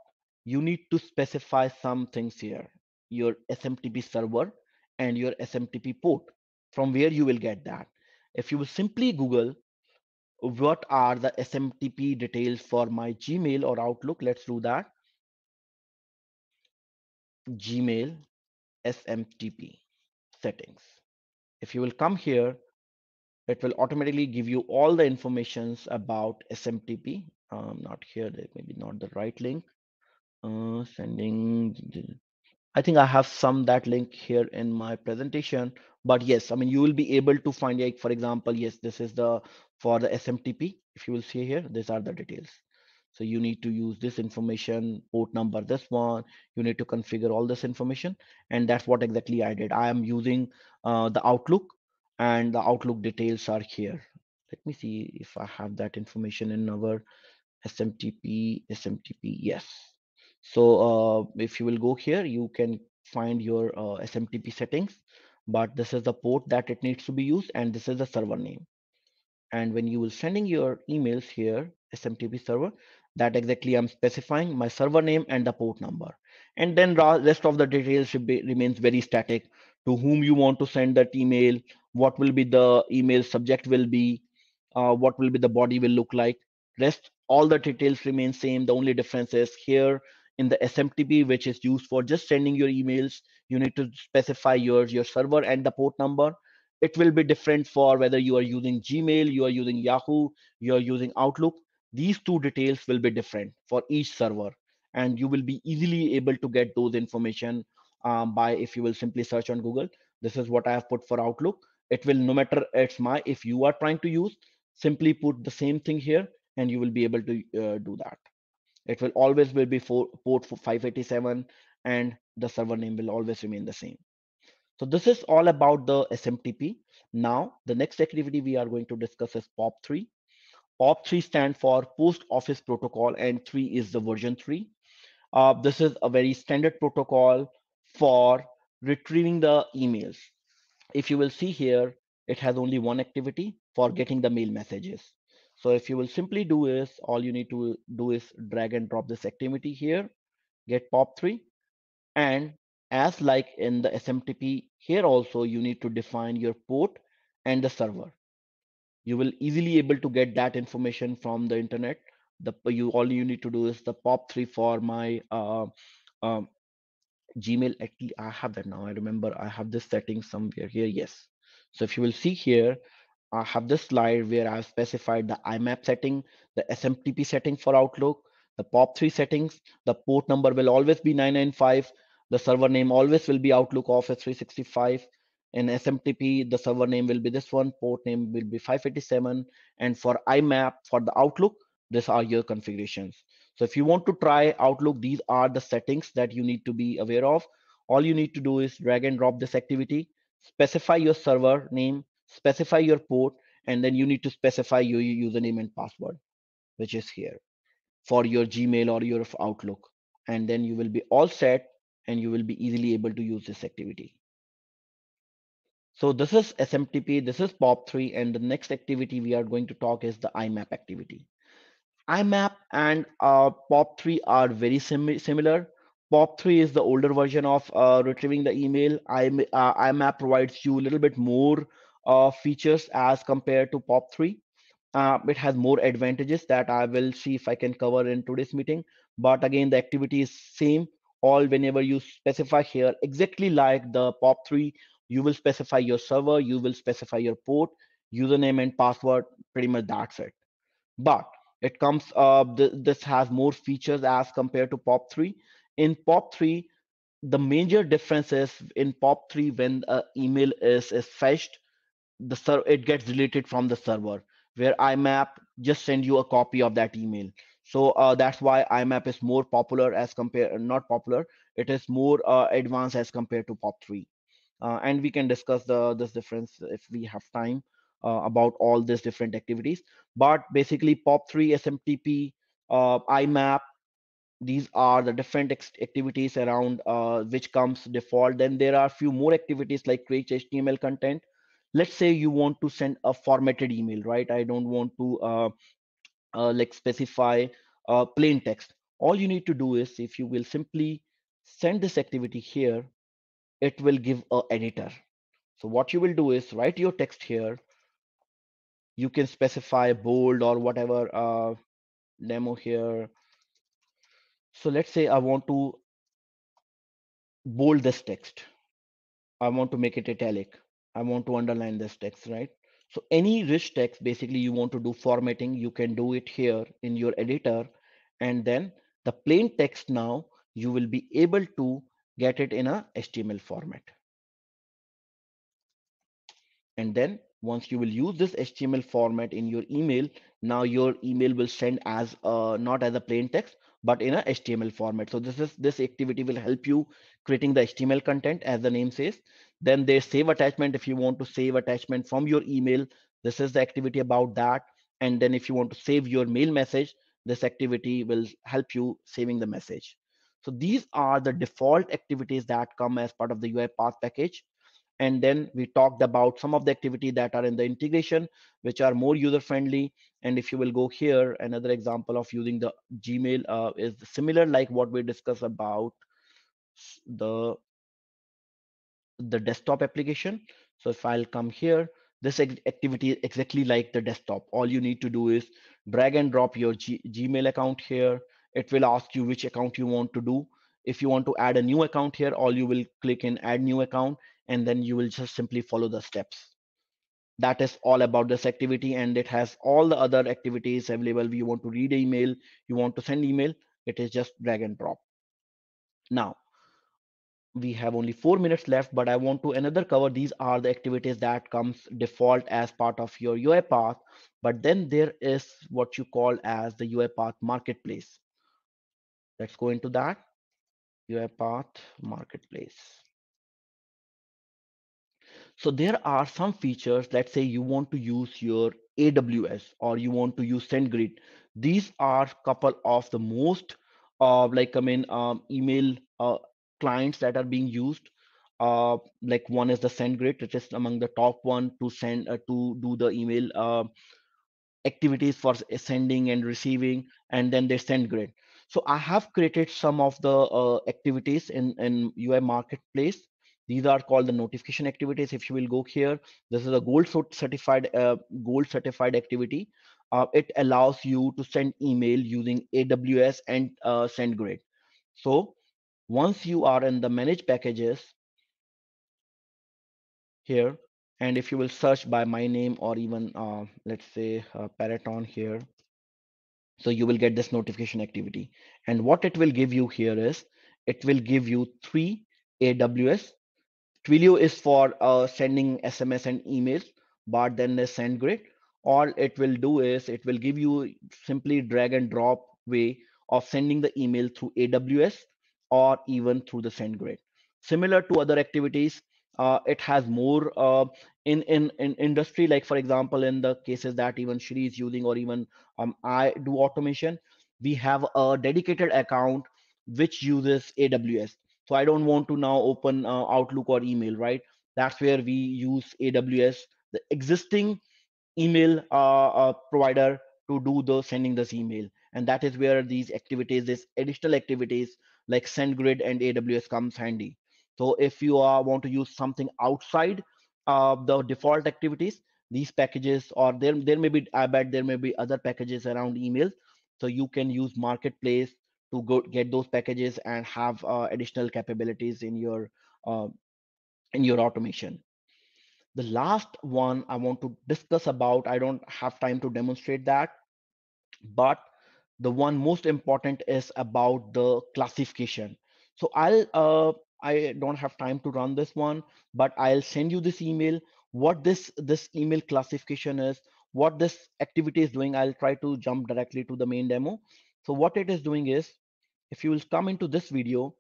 Speaker 1: you need to specify some things here. Your SMTP server and your SMTP port, from where you will get that. If you will simply Google what are the SMTP details for my Gmail or Outlook, let's do that. Gmail SMTP settings. If you will come here, it will automatically give you all the informations about SMTP. Not here, that maybe not the right link. Sending. I think I have some that link here in my presentation, but yes, I mean, you will be able to find, like, for example, yes, this is the for the SMTP. If you will see here, these are the details. So you need to use this information, port number, this one, you need to configure all this information. And that's what exactly I did. I am using the Outlook, and the Outlook details are here. Let me see if I have that information in our SMTP, yes. So if you will go here, you can find your SMTP settings, but this is the port that it needs to be used, and this is the server name. And when you will sending your emails here, SMTP server, that exactly I'm specifying my server name and the port number. And then rest of the details should be remains very static. To whom you want to send that email, what will be the email subject will be, what will be the body will look like. Rest all the details remain same. The only difference is here in the SMTP, which is used for just sending your emails, you need to specify your server and the port number. It will be different for whether you are using Gmail, you are using Yahoo, you are using Outlook. These two details will be different for each server, and you will be easily able to get those information by if you will simply search on Google. This is what I have put for Outlook. It will, no matter it's my, if you are trying to use, simply put the same thing here, and you will be able to do that. It will always will be for port for 587, and the server name will always remain the same. So this is all about the SMTP. Now, the next activity we are going to discuss is POP3. POP3 stands for Post Office Protocol, and 3 is the version 3. This is a very standard protocol for retrieving the emails. If you will see here, it has only one activity for getting the mail messages. So if you will simply do is, all you need to do is drag and drop this activity here, get POP3, and as like in the SMTP, here also you need to define your port and the server. You will easily able to get that information from the internet. The you all you need to do is the POP3 for my um, Gmail. Actually, I have that now. I remember I have this setting somewhere here. Yes. So if you will see here, I have this slide where I've specified the IMAP setting, the SMTP setting for Outlook, the POP3 settings. The port number will always be 995. The server name always will be Outlook Office 365. In SMTP, the server name will be this one, port name will be 587. And for IMAP, for the Outlook, these are your configurations. So if you want to try Outlook, these are the settings that you need to be aware of. All you need to do is drag and drop this activity, specify your server name, specify your port, and then you need to specify your username and password, which is here for your Gmail or your Outlook. And then you will be all set, and you will be easily able to use this activity. So this is SMTP, this is POP3, and the next activity we are going to talk is the IMAP activity. IMAP and POP3 are very similar. POP3 is the older version of retrieving the email. IMAP provides you a little bit more features as compared to POP3. It has more advantages that I will see if I can cover in today's meeting. But again, the activity is same. All whenever you specify here, exactly like the POP3, you will specify your server, you will specify your port, username and password. Pretty much that's it. But it comes this has more features as compared to POP3. In POP3, the major difference is in POP3 when email is fetched, it gets deleted from the server, where IMAP just send you a copy of that email. So that's why IMAP is more popular as compared, not popular, it is more advanced as compared to POP3. And we can discuss this difference if we have time about all these different activities. But basically, POP3, SMTP, IMAP, these are the different activities around which comes default. Then there are few more activities like create HTML content. Let's say you want to send a formatted email, right? I don't want to like specify plain text. All you need to do is, if you will simply send this activity here, it will give a editor. So what you will do is write your text here. You can specify bold or whatever demo here. So let's say I want to bold this text. I want to make it italic. I want to underline this text, right? So any rich text, basically you want to do formatting, you can do it here in your editor. And then the plain text now, you will be able to get it in a HTML format. And then once you will use this HTML format in your email, now your email will send as not as a plain text, but in a HTML format. So this activity will help you creating the HTML content, as the name says. Then there's save attachment. If you want to save attachment from your email, this is the activity about that. And then if you want to save your mail message, this activity will help you saving the message. So these are the default activities that come as part of the UiPath package. And then we talked about some of the activity that are in the integration, which are more user friendly. And if you will go here, another example of using the Gmail is similar like what we discussed about the desktop application. So if I'll come here, this activity is exactly like the desktop. All you need to do is drag and drop your Gmail account here. It will ask you which account you want to do. If you want to add a new account here, all you will click in add new account, and then you will just simply follow the steps. That is all about this activity, and it has all the other activities available. You want to read email, you want to send email, it is just drag and drop. Now we have only 4 minutes left, but I want to another cover. These are the activities that comes default as part of your UiPath. But then there is what you call as the Uipath Marketplace. Let's go into that. Uipath Marketplace. So there are some features. Let's say you want to use your AWS or you want to use SendGrid. These are couple of the most email clients that are being used. Like one is the SendGrid, which is among the top one to send to do the email activities for sending and receiving, and then they send grid. So I have created some of the activities in UI Marketplace. These are called the notification activities. If you will go here, this is a gold certified activity. It allows you to send email using AWS and SendGrid. So once you are in the manage packages here, and if you will search by my name or even let's say Paraton here, so you will get this notification activity. And what it will give you here is, it will give you three AWS. Twilio is for sending SMS and emails, but then the SendGrid. All it will do is it will give you simply drag and drop way of sending the email through AWS or even through the SendGrid. Similar to other activities, it has more in industry, like for example, in the cases that even Shri is using, or even I do automation, we have a dedicated account which uses AWS. So I don't want to now open Outlook or email, right? That's where we use AWS, the existing email provider, to do the sending this email. And that is where these activities, these additional activities like SendGrid and AWS comes handy. So if you want to use something outside the default activities, these packages, or there may be, I bet there may be other packages around email. So you can use Marketplace to go get those packages and have additional capabilities uh, in your automation. The last one I want to discuss about, I don't have time to demonstrate that, but the one most important is about the classification. So I don't have time to run this one, but I'll send you this email. What this email classification is, what this activity is doing, I'll try to jump directly to the main demo. So what it is doing is, if you will come into this video,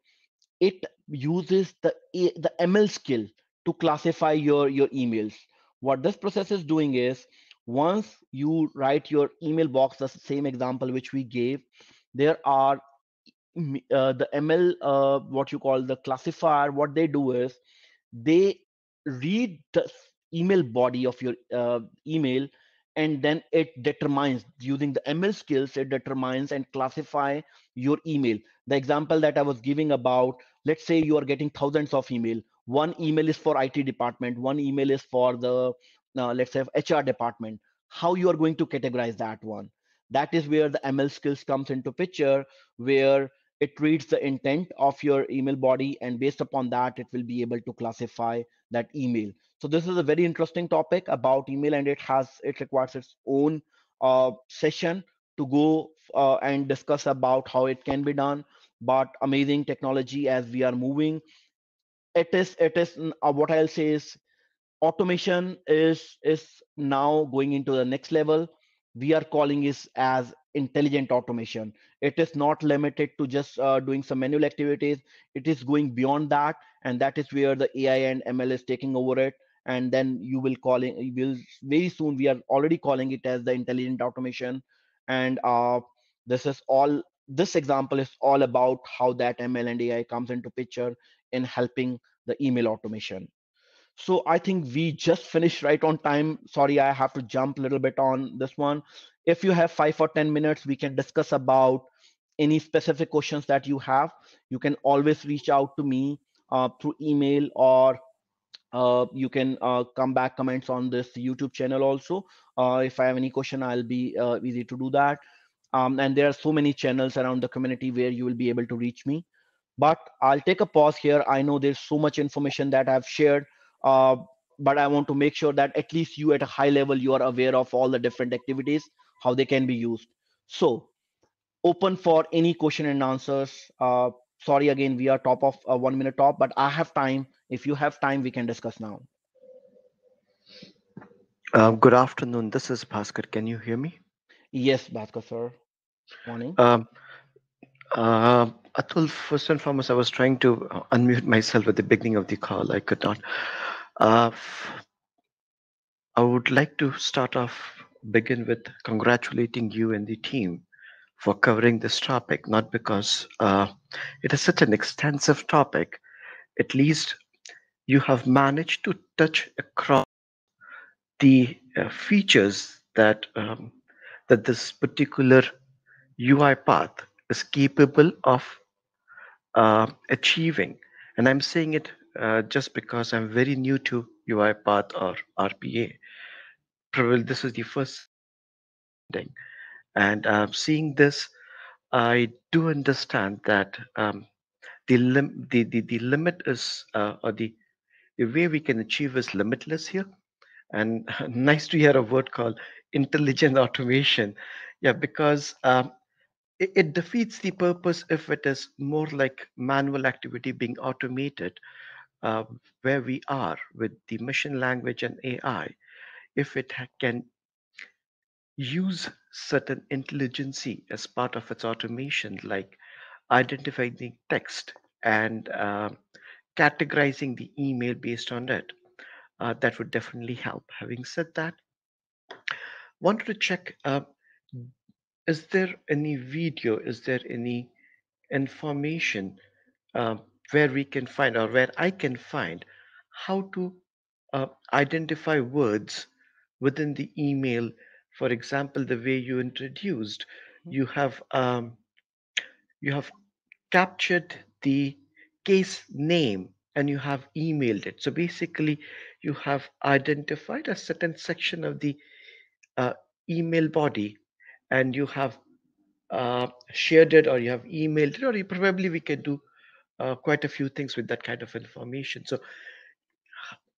Speaker 1: it uses the ML skill to classify your emails. What this process is doing is, once you write your email box, the same example which we gave, there are the ML, what you call the classifier. What they do is, they read email body of your email, and then it determines, using the ML skills, it determines and classify your email. The example that I was giving about, let's say you are getting thousands of email. One email is for IT department, one email is for the let's say HR department. How you are going to categorize that one? That is where the ML skills comes into picture, where it reads the intent of your email body, and based upon that it will be able to classify that email. So this is a very interesting topic about email, and it requires its own session to go and discuss about how it can be done. But amazing technology as we are moving. It is what I'll say is automation is now going into the next level. We are calling it as intelligent automation. It is not limited to just doing some manual activities. It is going beyond that, and that is where the AI and ML is taking over it. And then you will very soon, we are already calling it as the intelligent automation. And this is all this example is all about how that ML and AI comes into picture in helping the email automation. So I think we just finished right on time. Sorry, I have to jump a little bit on this one. If you have 5 or 10 minutes, we can discuss about any specific questions that you have. You can always reach out to me through email, or you can come back comments on this YouTube channel also. If I have any question, I'll be easy to do that. And there are so many channels around the community where you will be able to reach me. But I'll take a pause here. I know there's so much information that I've shared, uh, but I want to make sure that at least you at a high level, you are aware of all the different activities, how they can be used. So open for any question and answers. Sorry, again, we are top of 1 minute top, but I have time. If you have time, we can discuss now.
Speaker 2: Good afternoon. This is Bhaskar. Can you hear me?
Speaker 1: Yes, Bhaskar sir. Morning.
Speaker 2: Um, Atul, first and foremost, I was trying to unmute myself at the beginning of the call. I could not. Uh, f- I would like to begin with congratulating you and the team for covering this topic, not because it is such an extensive topic. At least you have managed to touch across the features that this particular UI path is capable of achieving. And I'm saying it just because I'm very new to UiPath or RPA. Probably this is the first thing. And seeing this, I do understand that the limit is, or the way we can achieve is limitless here. And nice to hear a word called intelligent automation. Yeah, because it defeats the purpose if it is more like manual activity being automated, uh, where we are with the machine language and AI. If can use certain intelligency as part of its automation, like identifying the text and categorizing the email based on it, that would definitely help. Having said that, wanted to check, is there any video, is there any information uh, where we can find, or where I can find, how to identify words within the email? For example, the way you introduced, you have um, you have captured the case name and you have emailed it. So basically, you have identified a certain section of the uh, email body, and you have shared it, or you have emailed it, or you probably we can do quite a few things with that kind of information. So,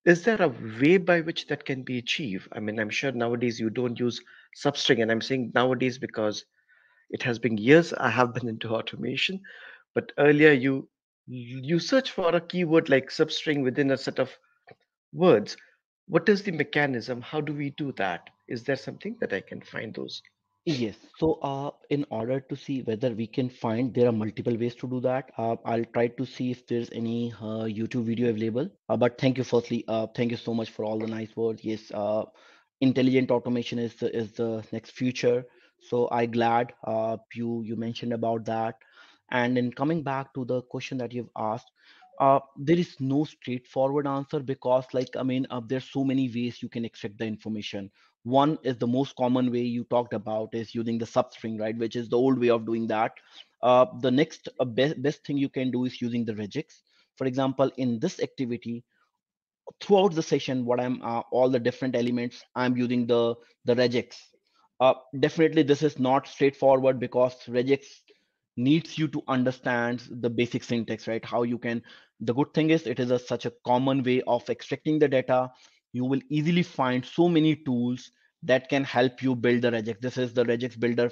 Speaker 2: is there a way by which that can be achieved? I mean, I'm sure nowadays you don't use substring, and I'm saying nowadays because it has been years I have been into automation, but earlier you search for a keyword like substring within a set of words. What is the mechanism? How do we do that? Is there something that I can find those?
Speaker 1: Yes. So, in order to see whether we can find, there are multiple ways to do that. I'll try to see if there's any YouTube video available. But thank you, firstly. Thank you so much for all the nice words. Yes, intelligent automation is the next future. So I glad you mentioned about that. And in coming back to the question that you've asked, There is no straightforward answer because, like, I mean, there's so many ways you can extract the information. One is the most common way you talked about is using the substring, right, which is the old way of doing that. The next best thing you can do is using the regex. For example, in this activity, throughout the session, what I'm all the different elements I'm using the regex. Definitely this is not straightforward because regex needs you to understand the basic syntax, right? How you can, the good thing is it is such a common way of extracting the data. You will easily find so many tools that can help you build the regex. This is the regex builder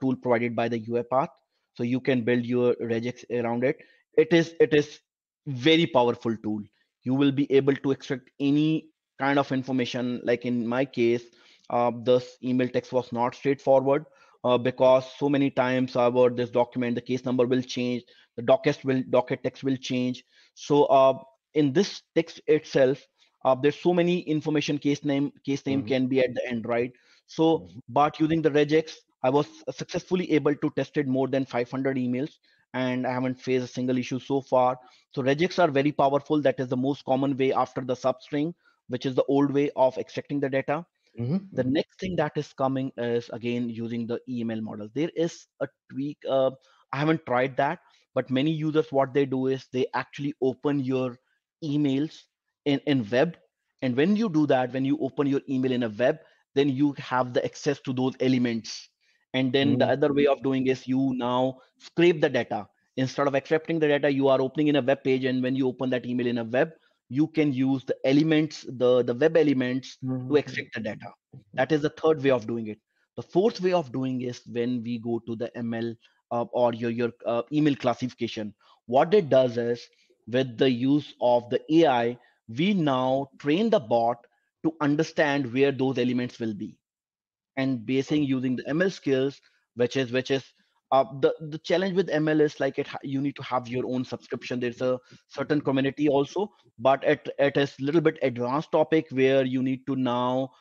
Speaker 1: tool provided by the Uipath, so you can build your regex around it. It is very powerful tool. You will be able to extract any kind of information. Like in my case, this email text was not straightforward because so many times about this document, the case number will change, the docket text will change. So in this text itself, there's so many information. Case name
Speaker 2: Mhm,
Speaker 1: can be at the end, right? So,
Speaker 2: mhm,
Speaker 1: but using the regex, I was successfully able to test it more than 500 emails, and I haven't faced a single issue so far. So regex are very powerful. That is the most common way after the substring, which is the old way of extracting the data.
Speaker 2: mhm,
Speaker 1: The
Speaker 2: mhm,
Speaker 1: next thing that is coming is again using the email model. There is a tweak. I haven't tried that, but many users, what they do is they actually open your emails in web. And when you do that, when you open your email in a web, then you have the access to those elements. And then the
Speaker 2: mhm,
Speaker 1: other way of doing is you now scrape the data. Instead of accepting the data, you are opening in a web page, and when you open that email in a web, you can use the elements, the web elements, to
Speaker 2: mhm,
Speaker 1: extract the data. That is the third way of doing it. The fourth way of doing is when we go to the ML or your email classification. What it does is, with the use of the AI, we now train the bot to understand where those elements will be, and basing using the ML skills, which is the challenge with ML is like you need to have your own subscription. There's a certain community also, but it is little bit advanced topic where you need to now.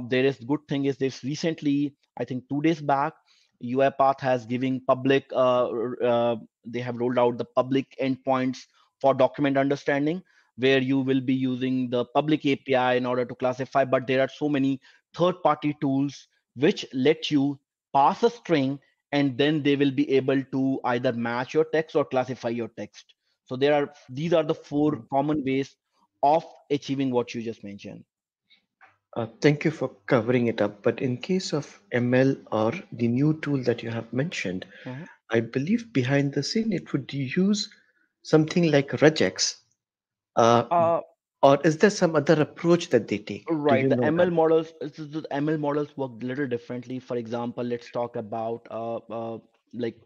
Speaker 1: There is good thing is this recently, I think 2 days back, UiPath has giving public. They have rolled out the public endpoints for document understanding, where you will be using the public API in order to classify. But there are so many third-party tools which let you pass a string, and then they will be able to either match your text or classify your text. So these are the four
Speaker 2: mhm.
Speaker 1: common ways of achieving what you just mentioned.
Speaker 2: Thank you for covering it up. But in case of ML or the new tool that you have mentioned,
Speaker 1: Mhm.
Speaker 2: I believe behind the scene it would use something like regex. Uh,
Speaker 1: Uh,
Speaker 2: or is there some other approach that they take? Do
Speaker 1: right.
Speaker 2: you
Speaker 1: The
Speaker 2: know
Speaker 1: ML
Speaker 2: that?
Speaker 1: models, the ML models work a little differently. For example, let's talk about like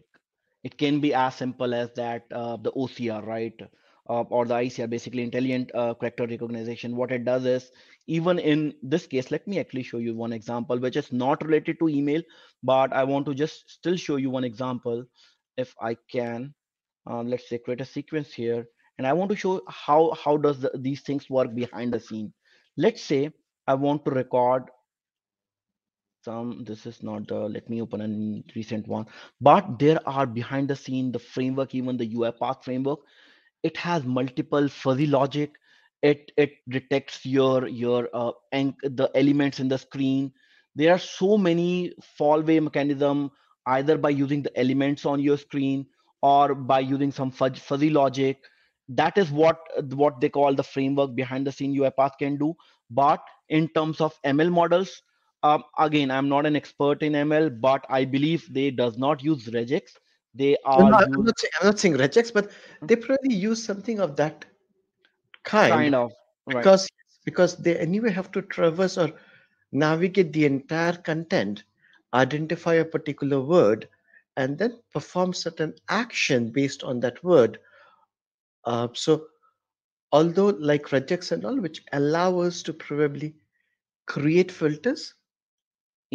Speaker 1: it can be as simple as that the OCR, right? Or the ICR, basically intelligent character recognition. What it does is, even in this case, let me actually show you one example which is not related to email, but I want to just still show you one example if I can. Let's say create a sequence here, and I want to show how does these things work behind the scene. Let's say I want to record some. This is not the, let me open a recent one, but there are behind the scene the framework, even the UiPath framework. It has multiple fuzzy logic. It detects the elements in the screen. There are so many fallaway mechanism, either by using the elements on your screen or by using some fuzzy logic. That is what they call the framework behind the scene UiPath can do. But in terms of ML models, again, I'm not an expert in ML, but I believe they does not use regex. They
Speaker 2: No,
Speaker 1: are
Speaker 2: no,
Speaker 1: use
Speaker 2: I'm not saying regex, but they probably use something of that kind
Speaker 1: kind of, right.
Speaker 2: because they anyway have to traverse or navigate the entire content, identify a particular word, and then perform certain action based on that word. So although like regex and all, which allow us to probably create filters,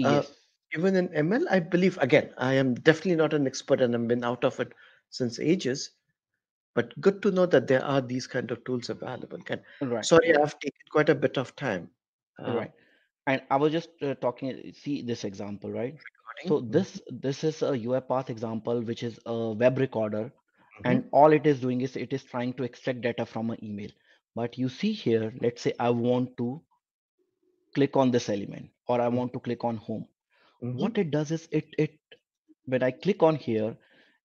Speaker 2: uh,
Speaker 1: Yes,
Speaker 2: even in ML, I believe again, I am definitely not an expert and I've been out of it since ages. But good to know that there are these kind of tools available. Can
Speaker 1: right,
Speaker 2: sorry,
Speaker 1: right,
Speaker 2: I've taken quite a bit of time. Uh,
Speaker 1: right. And I was just talking, see this example, right? So
Speaker 2: Recording.
Speaker 1: this is a UiPath example, which is a web recorder. and all it is doing is it is trying to extract data from an email. But you see here, let's say I want to click on this element, or I want to click on home.
Speaker 2: Mm-hmm.
Speaker 1: What it does is it when I click on here,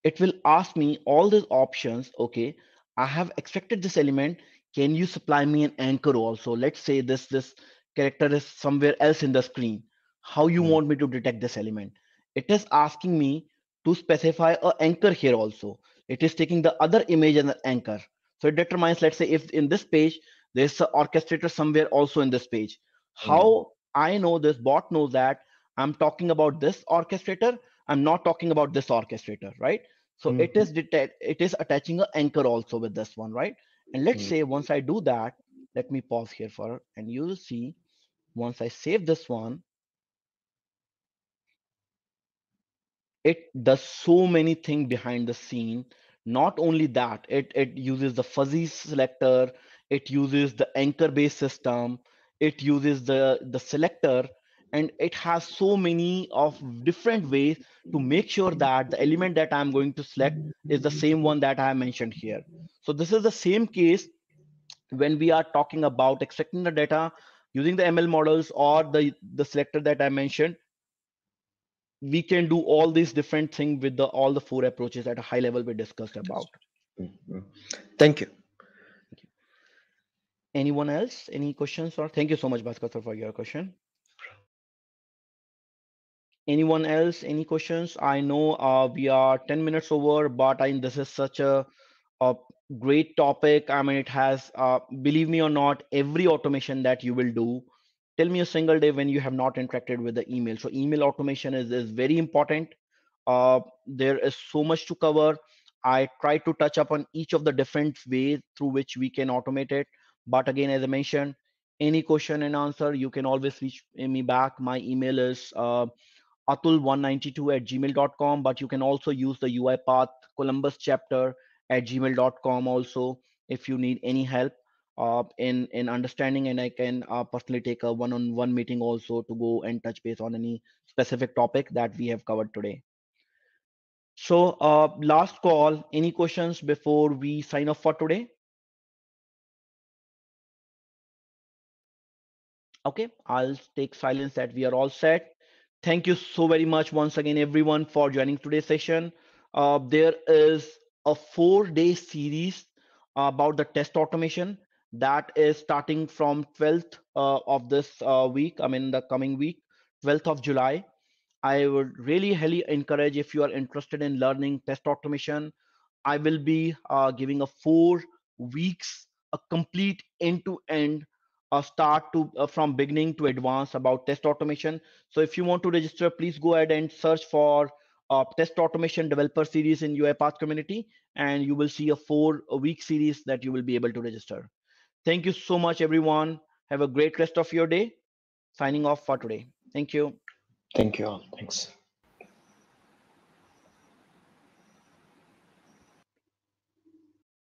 Speaker 1: it will ask me all these options. Okay, I have extracted this element. Can you supply me an anchor also? Let's say this character is somewhere else in the screen. How you want me to detect this element? It is asking me to specify a anchor here also. It is taking the other image and the anchor. So it determines, let's say, if in this page there's an orchestrator somewhere also in this page. How I know this bot knows that I'm talking about this orchestrator, I'm not talking about this orchestrator, right? So
Speaker 2: Mm-hmm.
Speaker 1: it is attaching an anchor also with this one, right? And let's say once I do that, let me pause here for, and you will see once I save this one, it does so many things behind the scene. Not only that, it uses the fuzzy selector, it uses the anchor based system, it uses the selector, and it has so many of different ways to make sure that the element that I'm going to select is the same one that I mentioned here. So this is the same case when we are talking about extracting the data using the ML models or the selector that I mentioned. We can do all these different things with the all the four approaches at a high level we discussed about.
Speaker 2: Mm-hmm. Thank you.
Speaker 1: Anyone else? Any questions? Or thank you so much, Bhaskar, sir, for your question. Anyone else? Any questions? I know we are 10 minutes over, but I this is such a great topic. I mean, it has, believe me or not, every automation that you will do. Tell me a single day when you have not interacted with the email. So email automation is very important. There is so much to cover. I try to touch up on each of the different ways through which we can automate it. But again, as I mentioned, any question and answer, you can always reach me back. My email is atul192 at gmail.com, but you can also use the Uipath Columbus chapter at gmail.com also if you need any help in understanding, and I can personally take a one-on-one meeting also to go and touch base on any specific topic that we have covered today. So last call, any questions before we sign off for today? Okay, I'll take silence that we are all set. Thank you so very much once again, everyone, for joining today's session. There is a 4-day series about the test automation that is starting from 12th of this week, I mean, the coming week, 12th of July. I would really highly encourage if you are interested in learning test automation. I will be giving a 4 weeks, a complete end-to-end start to from beginning to advance about test automation. So if you want to register, please go ahead and search for test automation developer series in UiPath community, and you will see a 4-week series that you will be able to register. Thank you so much, everyone. Have a great rest of your day. Signing off for today. Thank you.
Speaker 2: Thank you all. Thanks.